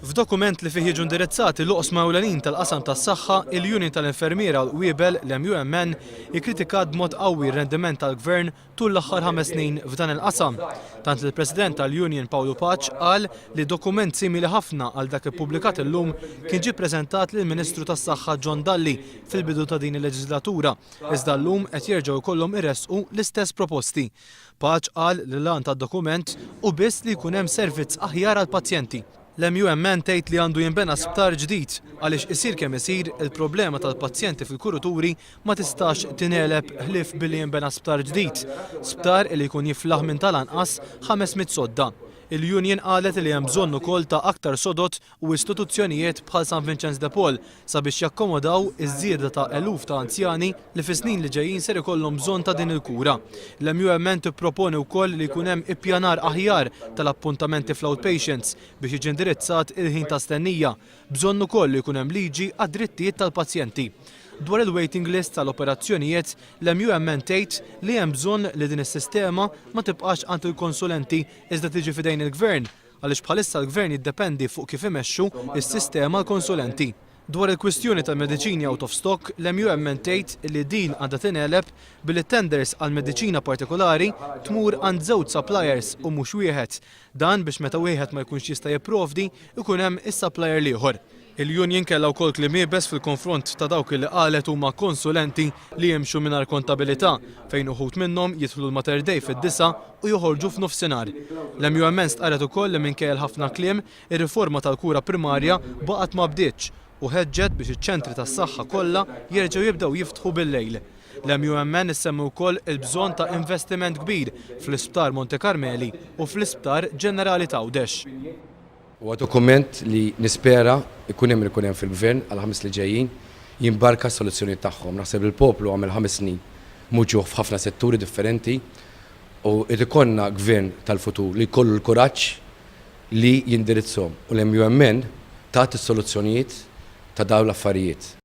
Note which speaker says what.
Speaker 1: F'dokument li fih jiġu indirizzati l-oqsma ewlenin tal-qasam tas-saħħa, il-Union tal-Infermiera Wiebel l-MUMN ikkritikat b'mod qawwi r-rendiment tal-Gvern tul l-aħħar 5 snin f'dan il-qasam. Tant li l-President tal-Union Pawlu Paċ qal li dokument simili ħafna għal dak ippubblikat illum kien ġie ppreżentat lill-Ministru tas-Saħħa John Dalli fil-bidu ta' din il-leġislatura. Iżda llum qed jerġgħu jkollhom irresqu l-istess proposti. Paċ qal li l-għan tad-dokument u biss li jkun hemm servizz aħjar għall-pazjenti. L-MUMN tgħid li għandu jinbena sptar ġdid għaliex isir kemm isir il-problema tal-pazjenti fil-kuraturi ma tistax tingħeleb ħlief billi jinbena sptar ġdid. Sptar li jkun jiflaħ minn tal-anqas 500 sodda. Il-Union qalet li hemm bżonn ukoll ta' aktar sodot u istituzzjonijiet bħal San Vincenz de Paul sabiex jakkomodaw iż-żieda ta' eluf ta' anzjani li fis-snin li ġejjin ser ikollhom bżonn ta' din il-kura. L-MUMN tipproponi wkoll li jkun hemm ippjanar aħjar tal-appuntamenti fl-outpatients biex jiġi indirizzat il-ħin ta' stennija. Bżonn ukoll li jkun hemm liġi għad-drittijiet tal-pazjenti. Dwar il-waiting list tal-operazzjonijiet, l-MUMN tgħid li hemm bżonn li din is-sistema ma tibqax għand il-konsulenti iżda tiġi fidejn il-Gvern għaliex bħalissa l-Gvern jiddependi fuq kif imexxu is-sistema l-konsulenti. Dwar il-kwistjoni tal-mediċini out of stock, l-MUMN tgħid li din għandha tingħeleb billi tenders għal mediċina partikolari tmur għand żewġ suppliers u mhux wieħed. Dan biex meta wieħed ma jkunx jista' jipprovdi ikun hemm is-supplier l-ieħor. Il-Union kellha wkoll kliem ieles fil-konfront ta' dawk li qalet huma konsulenti li jimxu mingħajr kontabilità fejn uħud minnhom jidħlu l-Mater Dei fid-9 u joħorġu f'nofsinhar. L-MUMN stqarret ukoll li minkejja ħafna kliem ir-riforma tal-kura primarja baqgħet ma bdietx u ħeġġet biex iċ-ċentri tas-saħħa kollha jerġgħu jibdew jiftħu bil-lejl. L-MUMN issemmi wkoll il-bżonn ta' investiment kbir fl-Isptar Monte Carmeli u fl-Isptar Ġenerali ta' Għawdex.
Speaker 2: Huwa dokument li nispera ikun hemm fil-Gvern għal 5 li ġejjin jimbarka s-soluzzjonijiet tagħhom. Naħseb il-poplu għamel 5 snin muġuh f'ħafna setturi differenti u id ikonna Gvern tal-futur li jkollu l-kuraġġ li jindirizzhom u l-MUMN tagħti s-soluzzjonijiet ta' dawn l-affarijiet.